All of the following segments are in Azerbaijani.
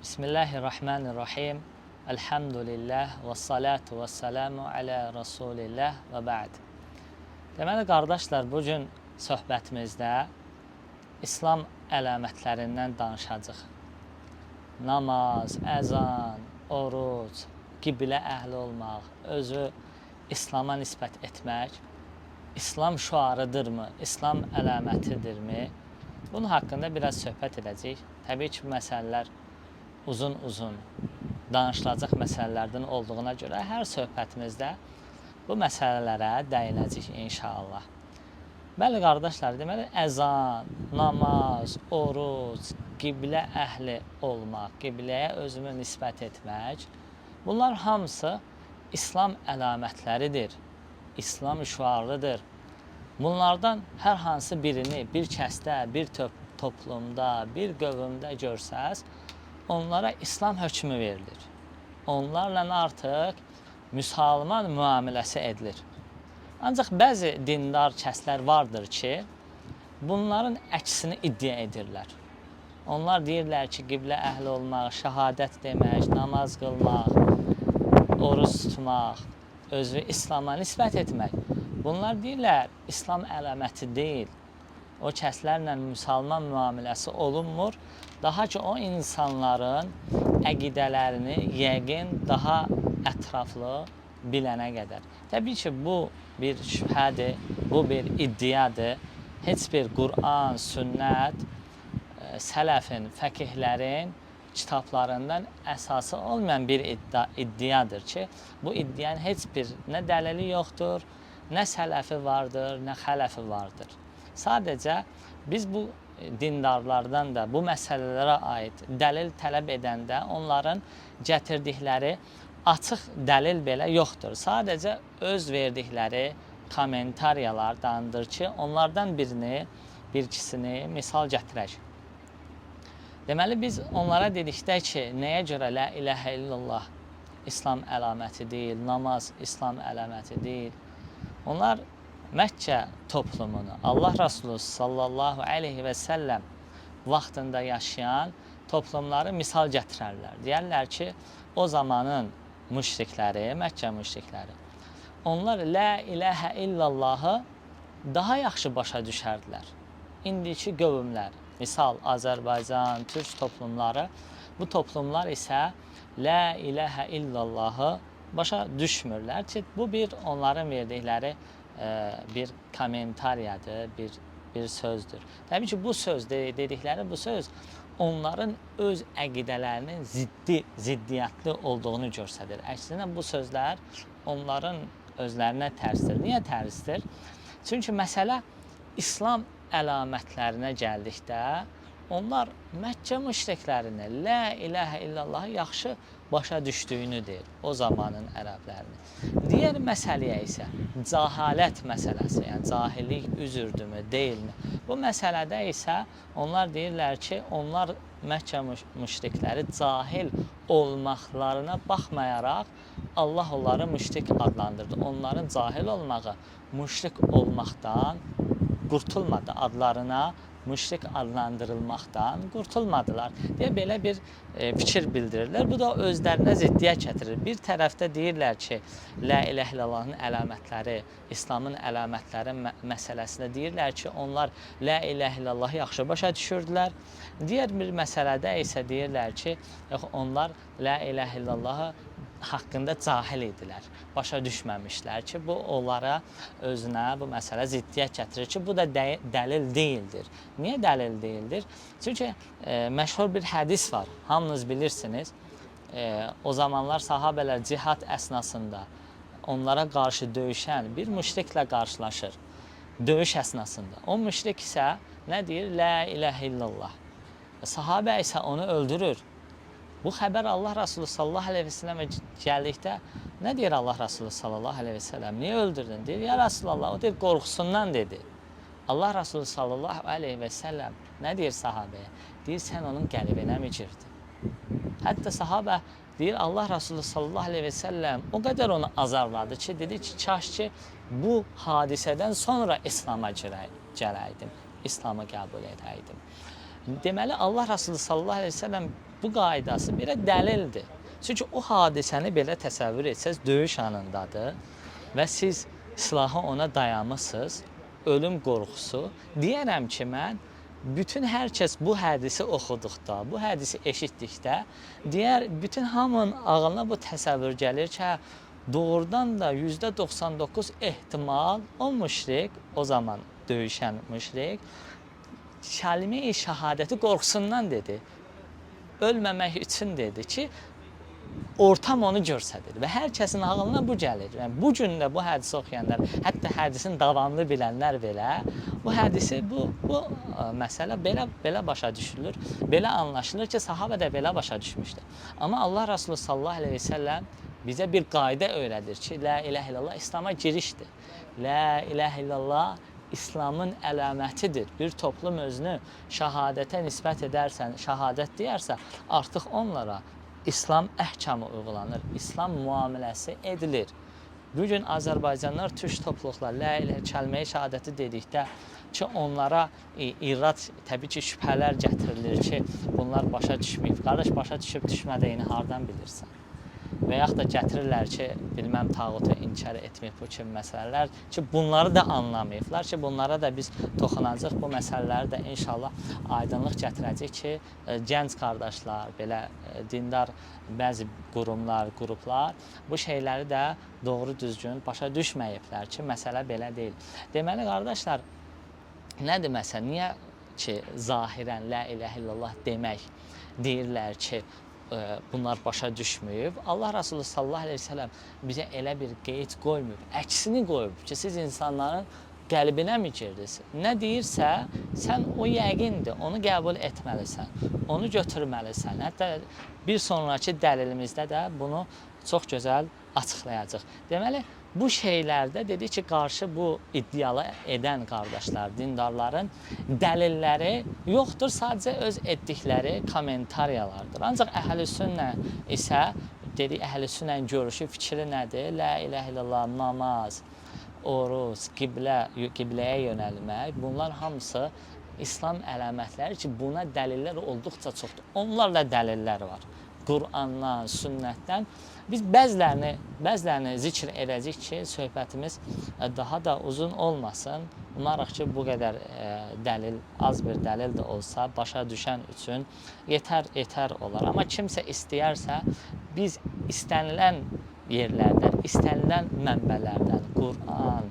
Bismillahirrahmanirrahim. Elhamdülillah və salatu və salamu alə Rasulillah və ba'd. Deməli, qardaşlar, bugün söhbətimizdə İslam əlamətlərindən danışacağıq. Namaz, əzan, oruc, qiblə əhli olmaq, özü İslama nisbət etmək, İslam şüarıdırmı, İslam əlamətidirmi? Bunun haqqında biraz söhbət edəcəyik. Təbii ki, məsələlər uzun-uzun danışılacaq məsələlərdən olduğuna görə hər söhbətimizdə bu məsələlərə dəyinəcəyik inşallah. Bəli, qardaşlar, deməli, əzan, namaz, oruc, qiblə əhli olmaq, qibləyə özümü nisbət etmək, bunlar hamısı İslam əlamətləridir, İslam şüarıdır. Bunlardan hər hansı birini bir kəsdə, bir toplumda, bir qövmdə görsəz, onlara İslam hökmü verilir. Onlarla artıq müsəlman müamiləsi edilir. Ancaq bəzi dindar kəslər vardır ki, bunların əksini iddia edirlər. Onlar deyirlər ki, qiblə əhli olmaq, şəhadət demək, namaz qılmaq, oruç tutmaq, özü İslama nisbət etmək. Bunlar deyirlər, İslam əlaməti deyil. O kəslərlə müsəlman müamiləsi olunmur. Daha ki, o insanların əqidələrini yəqin daha ətraflı bilənə qədər. Təbii ki, bu bir şübhədir, bu bir iddiadır. Heç bir Qur'an, sünnət, sələfin, fəqihlərin kitablarından əsası olmayan bir iddiadır ki, bu iddianın heç bir nə dəlili yoxdur, nə sələfi vardır, nə xələfi vardır. Sadəcə biz bu dindarlardan da bu məsələlərə aid dəlil tələb edəndə onların gətirdikləri açıq dəlil belə yoxdur. Sadəcə öz verdikləri kommentariyalardandır ki, onlardan bir ikisini misal gətirək. Deməli, biz onlara dedikdə ki, nəyə görə la ilahə illallah İslam əlaməti deyil, namaz İslam əlaməti deyil. Onlar Məkkə toplumunu, Allah Rasulü sallallahu aleyhi və səlləm vaxtında yaşayan toplumları misal gətirərlər. Deyərlər ki, o zamanın müşrikləri, Məkkə müşrikləri, onlar la ilahə illallahı daha yaxşı başa düşərdilər. İndiki qövmlər, misal Azərbaycan, Türk toplumları, bu toplumlar isə la ilahə illallahı başa düşmürlər ki, bu bir onların verdikləri bir kommentariyadır, bir sözdür. Təbii ki, bu söz dedikləri bu söz onların öz əqidələrinin ziddiyyətli olduğunu göstərir. Əksinə bu sözlər onların özlərinə tərsdir. Niyə tərsdir? Çünki məsələ İslam əlamətlərinə gəldikdə onlar Məkkə müşriklərini la ilahə illallahı yaxşı başa düşdüyünü deyir o zamanın ərəblərini. Digər məsələyə isə cəhalət məsələsi, yəni cahillik üzürdümü, deyilmi? Bu məsələdə isə onlar deyirlər ki, onlar Məkkə müşrikləri cahil olmaqlarına baxmayaraq Allah onları müşrik adlandırdı. Onların cahil olmağı müşrik olmaqdan qurtulmadı, adlarına müşrik adlandırılmaqdan qurtulmadılar deyə belə bir fikir bildirirlər. Bu da özlərinə ziddiyyət gətirir. Bir tərəfdə deyirlər ki, la ilahə illallahın əlamətləri, İslamın əlamətləri məsələsində deyirlər ki, onlar la ilahə illallahı yaxşı başa düşürdülər. Digər bir məsələdə isə deyirlər ki, onlar la ilahə illallahı haqqında cahil idilər, başa düşməmişlər ki, bu onlara özünə bu məsələ ziddiyyət gətirir ki, bu da dəlil deyildir. Niyə dəlil deyildir? Çünki məşhur bir hədis var, hamınız bilirsiniz. O zamanlar sahabələr cihad əsnasında onlara qarşı döyüşən bir müşriklə qarşılaşır, döyüş əsnasında. O müşrik isə nə deyir? La ilahə illallah. Sahabə isə onu öldürür. Bu xəbər Allah Rasulü sallallahu aleyhi və səlləmə gəldikdə nə deyir Allah Rasulü sallallahu aleyhi və səlləm? Niyə öldürdün? Deyir, ya Rasulallah, o deyir, qorxusundan dedi. Allah Rasulü sallallahu aleyhi və səlləm nə deyir sahabəyə? Deyir, sən onun qəlbinə mi girdin? Hətta sahabə deyir, Allah Rasulü sallallahu aleyhi və səlləm o qədər onu azarladı ki, dedi ki, kaş ki, bu hadisədən sonra İslama gələydim, İslamı qəbul edəydim. Deməli, Allah Rasulü sallallahu aleyhi ve sellem bu qaydası belə dəlildir. Çünki o hadisəni belə təsəvvür etsəz, döyüş anındadır və siz silahı ona dayanmışsınız, ölüm qorxusu. Deyərəm ki, mən bütün hər kəs bu hədisi oxuduqda, bu hədisi eşitdikdə, bütün hamının ağlına bu təsəvvür gəlir ki, doğrudan da %99 ehtimal o müşrik, o zaman döyüşən müşrik, kəlime-i şəhadəti qorxusundan dedi. Ölməmək üçün dedi ki, ortam onu görsədir və hər kəsin ağlına bu gəlir. Yəni, bu gün də bu hədisi oxuyanlar, hətta hədisin davamlı bilənlər belə, bu hədisi, bu məsələ belə başa düşülür, belə anlaşılır ki, sahabə də belə başa düşmüşdür. Amma Allah Rasulü sallallahu aleyhi ve sellem bizə bir qayda öyrədir ki, La ilahe illallah İslam'a girişdir. La ilahe illallah İslamın əlamətidir. Bir toplum özünü şəhadətə nisbət edərsən, şəhadət deyərsə, artıq onlara İslam əhkamı uyğulanır, İslam müamiləsi edilir. Bugün Azərbaycanlar, türk topluluqlar la ilə kəlmə-i şəhadəti dedikdə ki, onlara irad, təbii ki, şübhələr gətirilir ki, bunlar başa düşməyib. Qardaş, başa düşüb düşmədiyini hardan bilirsən? Və yaxud da gətirirlər ki, bilməm, tağutu inkar etməyib bu kimi məsələlər ki, bunları da anlamayıblar ki, bunlara da biz toxunacaq, bu məsələləri də inşallah aydınlıq gətirəcək ki, gənc qardaşlar, belə dindar bəzi qurumlar, qruplar bu şeyləri də doğru düzgün başa düşməyiblər ki, məsələ belə deyil. Deməli, qardaşlar, nədir məsələ? Niyə ki, zahirən la ilahe illallah demək deyirlər ki, bunlar başa düşməyib. Allah Rasulü sallallahu aleyhi ve sellem bizə elə bir qeyd qoymuyub, əksini qoyub ki, siz insanların qəlbinə mi girdiniz? Nə deyirsə, sən o yəqindir, onu qəbul etməlisən, onu götürməlisən. Hətta bir sonraki dəlilimizdə də bunu çox gözəl açıqlayacaq. Deməli, bu şeylərdə dedi ki, qarşı bu iddialı edən qardaşlar, dindarların dəlilləri yoxdur, sadəcə öz etdikləri kommentariyalardır. Ancaq əhl-i-sünnə isə, dedik, əhl-i-sünnənin görüşü, fikri nədir? La ilahe illallah, namaz, oruz, qibləyə yönəlmək, bunlar hamısı İslam əlamətləri ki, buna dəlillər olduqca çoxdur. Onlarla dəlillər var. Qur'andan, sünnətdən. Biz bəzilərini zikr edəcək ki, söhbətimiz daha da uzun olmasın. Umarıq ki, bu qədər dəlil, az bir dəlil də olsa, başa düşən üçün yetər olar. Amma kimsə istəyərsə, biz istənilən yerlərdən, istənilən mənbələrdən, Qur'an,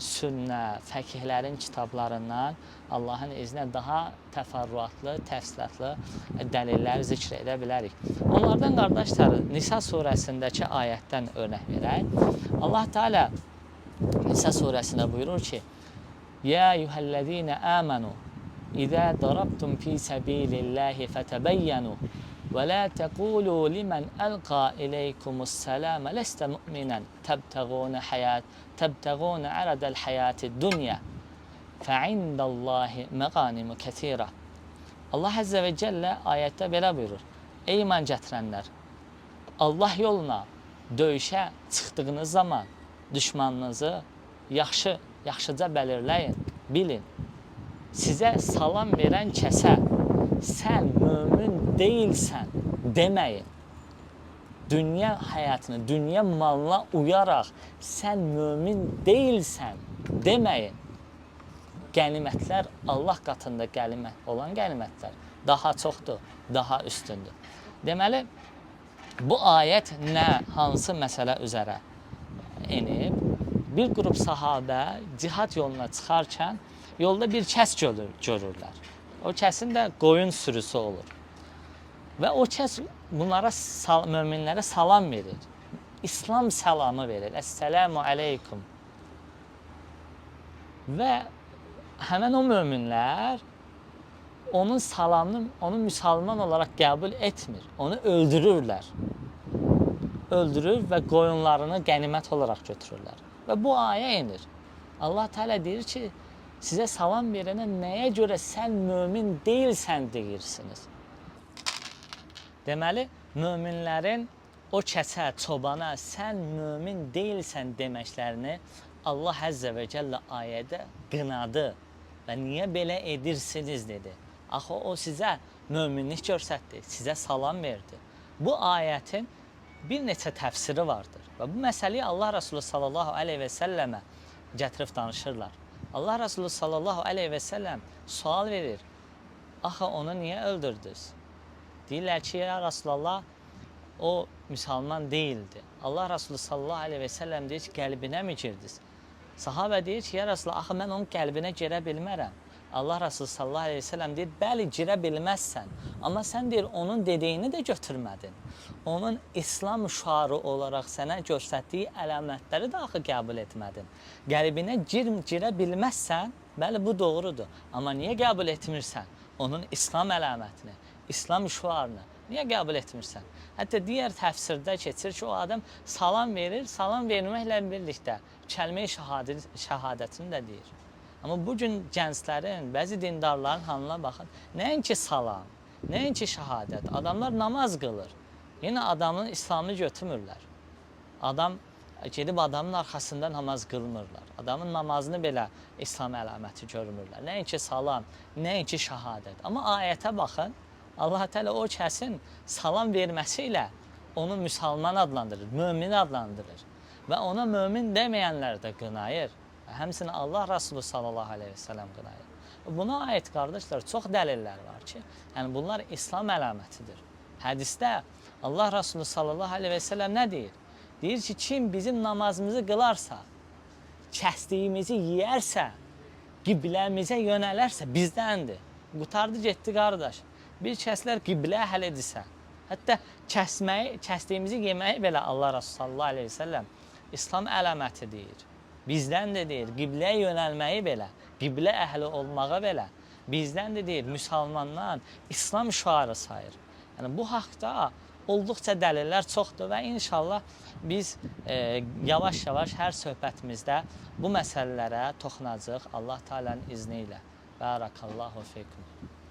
sünnə, fəqihlərin kitablarından Allahın iznə daha təfərrüatlı, təfsilatlı dəlillər zikr edə bilərik. Onlardan, qardaşlar, Nisa surəsindəki ayətdən örnək verək. Allah Teala Nisa surəsində buyurur ki, Ya eyyuhəl-ləzīnə əmənu, İzə darabtum fi səbilillahi fətəbəyyənu, və lə təqulu limən əlqa iləykumus-sələmə ləstə mü'minən təbtəğunə ərədəl həyati dünya fə'indallahi məqanimu kəsirə. Allah Əzzə və Cəllə ayətdə belə buyurur. Ey iman gətirənlər, Allah yoluna döyüşə çıxdığınız zaman düşmanınızı yaxşıca bəlirləyin, bilin. Sizə salam verən kəsə sən mömin deyilsən deməyin. Dünya həyatını, dünya malına uyaraq sən mömin deyilsən deməyin. Qənimətlər Allah qatında olan qənimətlər daha çoxdur, daha üstündür. Deməli, bu ayət hansı məsələ üzərə enib? Bir qrup sahabə cihad yoluna çıxarkən yolda bir kəs görürlər. O kəsin də qoyun sürüsü olur. Və o kəs bunlara, möminlərə salam verir. İslam səlamı verir. Əssəlamu aleykum. Və həmən o möminlər onun salamını, onu müsəlman olaraq qəbul etmir. Onu öldürürlər. Öldürür və qoyunlarını qənimət olaraq götürürlər. Və bu ayə inir. Allah Teala deyir ki, sizə salam verənə nəyə görə sən mömin deyilsən deyirsiniz. Deməli, möminlərin o kəsə, çobana sən mömin deyilsən deməklərini Allah Əzzə və Cəllə ayədə qınadı və niyə belə edirsiniz dedi. Axı o sizə möminlik göstərdi, sizə salam verdi. Bu ayətin bir neçə təfsiri vardır və bu məsələyi Allah Rəsulü sallallahu əleyhi və səlləmə gətirib danışırlar. Allah Rəsulü sallallahu əleyhi və səlləm sual verir. Axı onu niyə öldürdünüz? Deyirlər ki, ya Rasulallah, o müsəlman deyildi. Allah Rəsulü sallallahu əleyhi və səlləm deyir ki, qəlbinə mi girdiniz? Sahabə deyir ki, ya Rasulallah, axı mən onun qəlbinə girə bilmərəm. Allah Rəsulü sallallahu əleyhi və səlləm deyir, bəli, girə bilməzsən. Amma sən deyir, onun dediyini də götürmədin. Onun İslam şüarı olaraq sənə göstərdiyi əlamətləri də axı qəbul etmədin. Qəlbinə girə bilməzsən, bəli, bu doğrudur. Amma niyə qəbul etmirsən? Onun İslam əlamətini, İslam şüarını niyə qəbul etmirsən? Hətta digər təfsirdə keçir ki, o adam salam verir, salam verməklə birlikdə kəlmə-i şəhadətini də deyir. Amma bugün gənclərin, bəzi dindarların halına baxın, nəinki salam, nəinki şəhadət, adamlar namaz qılır. Yenə adamın İslamını götürmürlər. Adam gedib adamın arxasında namaz qılmırlar. Adamın namazını belə İslam əlaməti görmürlər. Nəinki salam, nəinki şəhadət. Amma ayətə baxın, Allah Teala o kəsin salam verməsi ilə onu müsəlman adlandırır, mömin adlandırır. Və ona mömin deməyənlər də qınayır. Həmçinin Allah Rəsulü sallallahu əleyhi və səlləm qınayır. Buna aid qardaşlar çox dəlillər var ki, yəni bunlar İslam əlamətidir. Hədisdə Allah Rəsulü sallallahu əleyhi və səlləm nə deyir? Deyir ki, kim bizim namazımızı qılarsa, kəsdiyimizi yeyərsə, qibləmizə yönələrsə bizdəndir. Qutardı getdi qardaş. Bir kəslər qiblə əhli edirsə, hətta kəsdiyimizi yeməyi belə Allah Rəsulü sallallahu əleyhi və səlləm İslam əlaməti deyir. Bizdən də deyir, qibləyə yönəlməyi belə, qiblə əhli olmağa belə, bizdən də deyir, müsəlmandan İslam şüarı sayır. Yəni, bu haqda olduqca dəlillər çoxdur və inşallah biz yavaş-yavaş hər söhbətimizdə bu məsələlərə toxunacaq Allah Teala'nın izni ilə. Barakallahu fikum.